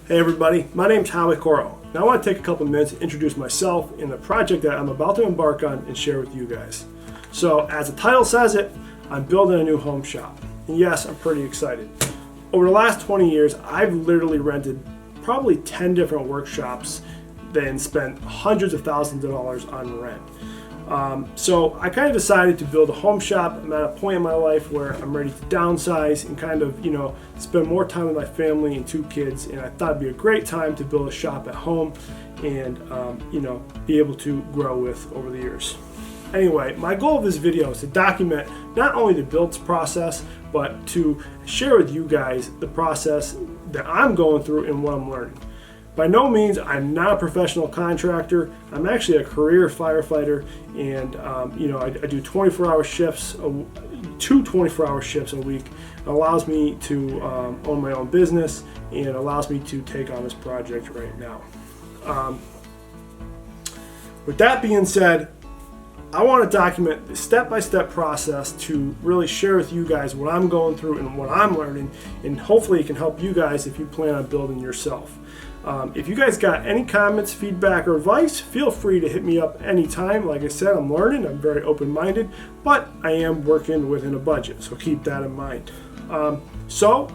Hey everybody, my name's Howie. Now I want to take a couple minutes to introduce myself and the project that I'm about to embark on and share with you guys. So as the title says it, I'm building a new home shop. And yes, I'm pretty excited. Over the last 20 years, I've literally rented probably 10 different workshops and spent hundreds of thousands of dollars on rent. So I kind of decided to build a home shop. I'm at a point in my life where I'm ready to downsize and kind of, spend more time with my family and 2 kids. And I thought it'd be a great time to build a shop at home and, be able to grow with over the years. Anyway, my goal of this video is to document not only the build process, but to share with you guys the process that I'm going through and what I'm learning. By no means, I'm not a professional contractor. I'm actually a career firefighter, and I do 24-hour shifts, 2 24-hour shifts a week. It allows me to own my own business and allows me to take on this project right now. With that being said, I want to document the step-by-step process to really share with you guys what I'm going through and what I'm learning, and hopefully it can help you guys if you plan on building yourself. If you guys got any comments, feedback, or advice, feel free to hit me up anytime. Like I said, I'm learning, I'm very open-minded, but I am working within a budget, so keep that in mind. So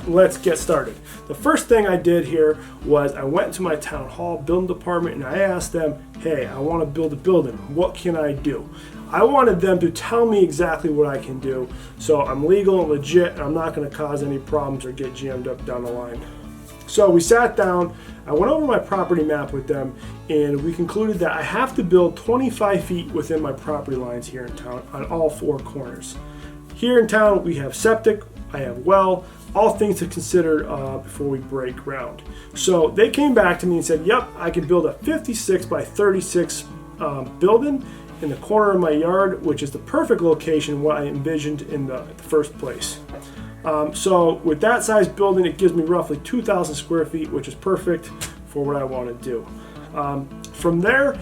let's get started. The first thing I did here was I went to my town hall building department and I asked them, hey, I want to build a building. What can I do? I wanted them to tell me exactly what I can do, so I'm legal and legit, and I'm not going to cause any problems or get jammed up down the line. So we sat down, I went over my property map with them, and we concluded that I have to build 25 feet within my property lines here in town on all 4 corners. Here in town, we have septic, I have well, all things to consider before we break ground. So they came back to me and said, yep, I can build a 56 by 36 building in the corner of my yard, which is the perfect location what I envisioned in the first place. So with that size building, it gives me roughly 2,000 square feet, which is perfect for what I want to do. From there,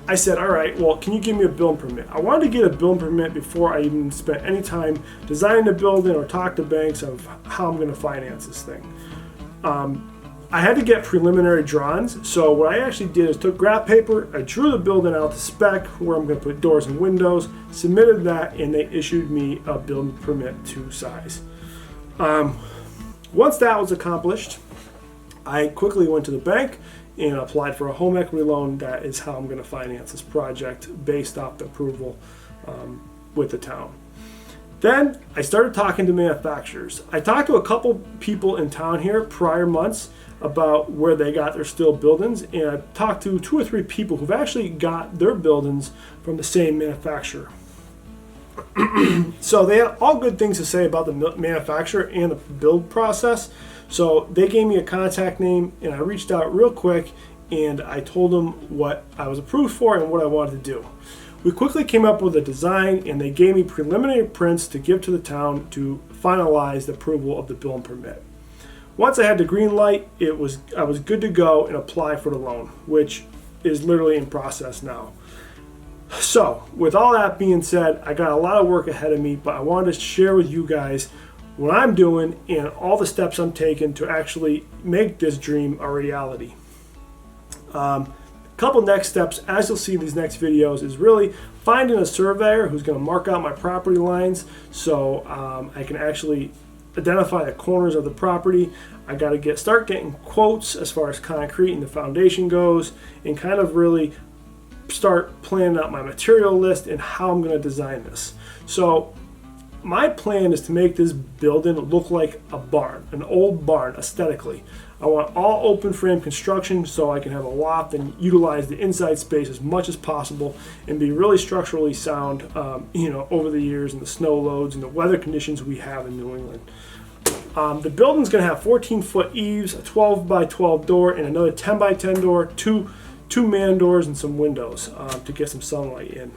I said, all right, well, can you give me a building permit? I wanted to get a building permit before I even spent any time designing the building or talk to banks of how I'm going to finance this thing. I had to get preliminary drawings, so what I actually did is took graph paper, I drew the building out to spec where I'm going to put doors and windows, submitted that, and they issued me a building permit to size. Once that was accomplished, I quickly went to the bank and applied for a home equity loan. That is how I'm going to finance this project based off the approval with the town. Then I started talking to manufacturers. I talked to a couple people in town here prior months about where they got their steel buildings, and I talked to 2 or 3 people who've actually got their buildings from the same manufacturer. So they had all good things to say about the manufacturer and the build process. So they gave me a contact name, and I reached out real quick and I told them what I was approved for and what I wanted to do. We quickly came up with a design, and they gave me preliminary prints to give to the town to finalize the approval of the building permit. Once I had the green light, I was good to go and apply for the loan, which is literally in process now. So with all that being said, I got a lot of work ahead of me, but I wanted to share with you guys what I'm doing and all the steps I'm taking to actually make this dream a reality. Couple next steps, as you'll see in these next videos, is really finding a surveyor who's going to mark out my property lines so I can actually identify the corners of the property. I got to start getting quotes as far as concrete and the foundation goes, and kind of really start planning out my material list and how I'm going to design this. So my plan is to make this building look like a barn, an old barn aesthetically. I want all open frame construction so I can have a loft and utilize the inside space as much as possible and be really structurally sound, over the years and the snow loads and the weather conditions we have in New England. The building's going to have 14-foot eaves, a 12 by 12 door, and another 10 by 10 door, two man doors, and some windows to get some sunlight in.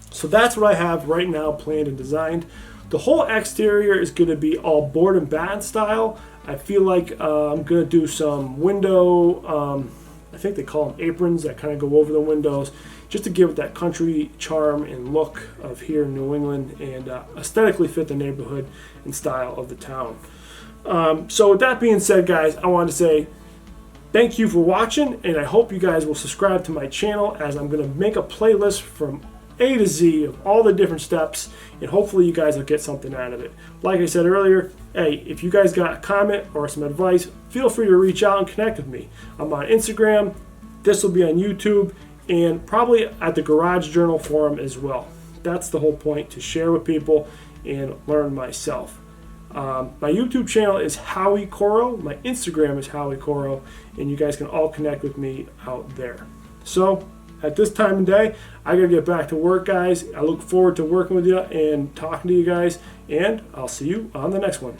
So that's what I have right now planned and designed. The whole exterior is going to be all board and batten style. I feel like I'm going to do some window, I think they call them aprons that kind of go over the windows, just to give it that country charm and look of here in New England and aesthetically fit the neighborhood and style of the town. So with that being said, guys, I wanted to say thank you for watching, and I hope you guys will subscribe to my channel, as I'm going to make a playlist from A to Z of all the different steps, and hopefully you guys will get something out of it. Like I said earlier, hey, if you guys got a comment or some advice, feel free to reach out and connect with me. I'm on Instagram, this will be on YouTube, and probably at the Garage Journal forum as well. That's the whole point, to share with people and learn myself. My YouTube channel is Howie Coro. My Instagram is Howie Coro, and you guys can all connect with me out there. So at this time of day, I gotta get back to work, guys. I look forward to working with you and talking to you guys, and I'll see you on the next one.